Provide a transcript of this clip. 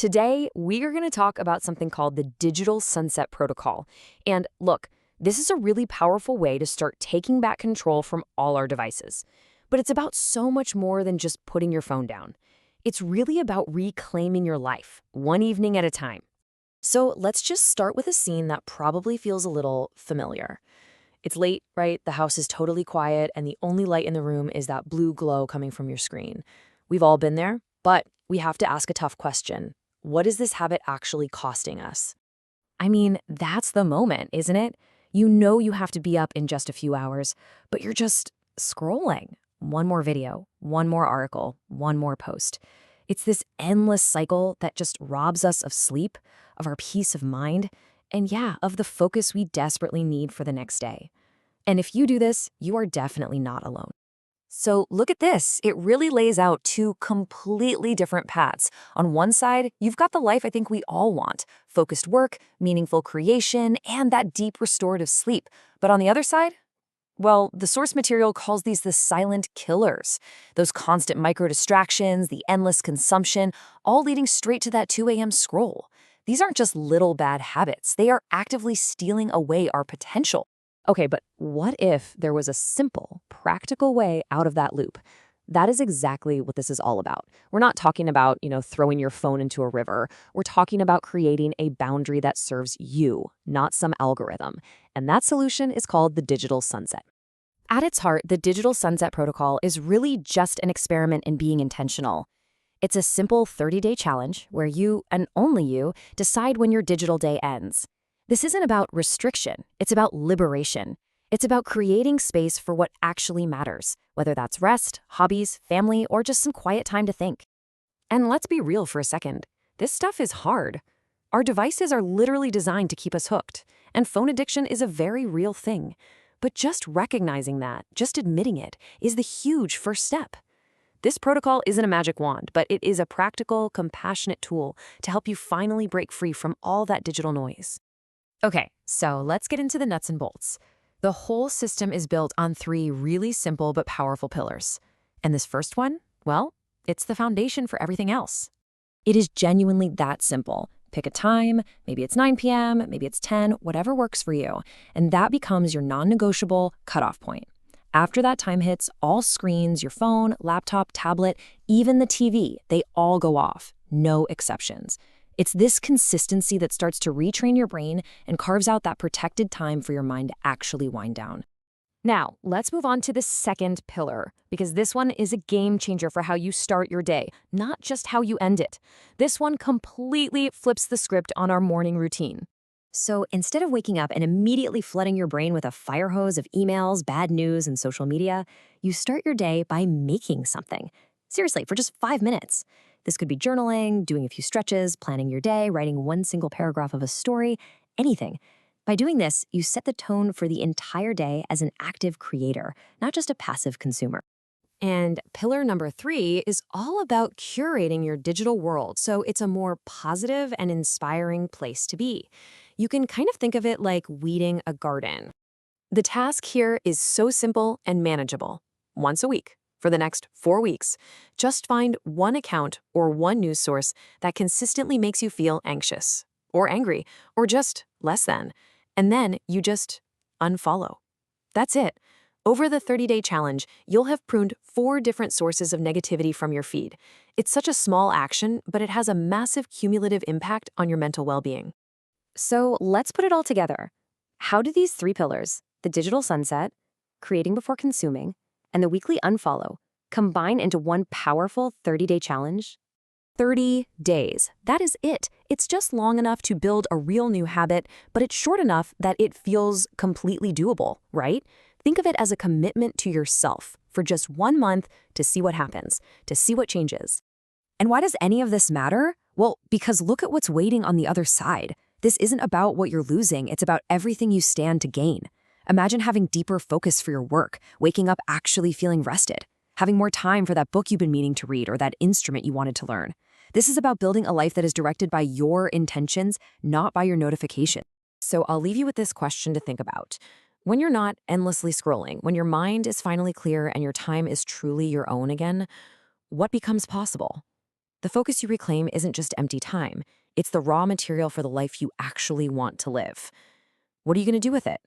Today, we are going to talk about something called the digital sunset protocol. And look, this is a really powerful way to start taking back control from all our devices. But it's about so much more than just putting your phone down. It's really about reclaiming your life, one evening at a time. So let's just start with a scene that probably feels a little familiar. It's late, right? The house is totally quiet, and the only light in the room is that blue glow coming from your screen. We've all been there, but we have to ask a tough question. What is this habit actually costing us? I mean, that's the moment, isn't it? You know you have to be up in just a few hours, but you're just scrolling. One more video, one more article, one more post. It's this endless cycle that just robs us of sleep, of our peace of mind, and yeah, of the focus we desperately need for the next day. And if you do this, you are definitely not alone. So look at this. It really lays out two completely different paths. On one side, you've got the life I think we all want: focused work, meaningful creation, and that deep restorative sleep. But on the other side, well, the source material calls these the silent killers. Those constant micro distractions, the endless consumption, all leading straight to that 2 a.m. scroll. These aren't just little bad habits. They are actively stealing away our potential. Okay, but what if there was a simple, practical way out of that loop? That is exactly what this is all about. We're not talking about, throwing your phone into a river. We're talking about creating a boundary that serves you, not some algorithm. And that solution is called the digital sunset. At its heart, the digital sunset protocol is really just an experiment in being intentional. It's a simple 30-day challenge where you, and only you, decide when your digital day ends. This isn't about restriction, it's about liberation. It's about creating space for what actually matters, whether that's rest, hobbies, family, or just some quiet time to think. And let's be real for a second. This stuff is hard. Our devices are literally designed to keep us hooked, and phone addiction is a very real thing. But just recognizing that, just admitting it, is the huge first step. This protocol isn't a magic wand, but it is a practical, compassionate tool to help you finally break free from all that digital noise. Okay, so let's get into the nuts and bolts. The whole system is built on 3 really simple but powerful pillars. And this first one, well, it's the foundation for everything else. It is genuinely that simple. Pick a time, maybe it's 9 p.m., maybe it's 10, whatever works for you, and that becomes your non-negotiable cutoff point. After that time hits, all screens, your phone, laptop, tablet, even the TV, they all go off, no exceptions. It's this consistency that starts to retrain your brain and carves out that protected time for your mind to actually wind down. Now, let's move on to the second pillar, because this one is a game changer for how you start your day, not just how you end it. This one completely flips the script on our morning routine. So instead of waking up and immediately flooding your brain with a fire hose of emails, bad news, and social media, you start your day by making something. Seriously, for just 5 minutes. This could be journaling, doing a few stretches, planning your day, writing one single paragraph of a story, anything. By doing this, you set the tone for the entire day as an active creator, not just a passive consumer. And pillar number 3 is all about curating your digital world, so it's a more positive and inspiring place to be. You can kind of think of it like weeding a garden. The task here is so simple and manageable. Once a week, for the next 4 weeks, just find one account or one news source that consistently makes you feel anxious, or angry, or just less than. And then you just unfollow. That's it. Over the 30-day challenge, you'll have pruned 4 different sources of negativity from your feed. It's such a small action, but it has a massive cumulative impact on your mental well-being. So let's put it all together. How do these 3 pillars, the digital sunset, creating before consuming, and the weekly unfollow, combine into one powerful 30-day challenge? 30 days. That is it. It's just long enough to build a real new habit, but it's short enough that it feels completely doable, right? Think of it as a commitment to yourself for just 1 month to see what happens, to see what changes. And why does any of this matter? Well, because look at what's waiting on the other side. This isn't about what you're losing, it's about everything you stand to gain. Imagine having deeper focus for your work, waking up actually feeling rested, having more time for that book you've been meaning to read or that instrument you wanted to learn. This is about building a life that is directed by your intentions, not by your notifications. So I'll leave you with this question to think about. When you're not endlessly scrolling, when your mind is finally clear and your time is truly your own again, what becomes possible? The focus you reclaim isn't just empty time, it's the raw material for the life you actually want to live. What are you going to do with it?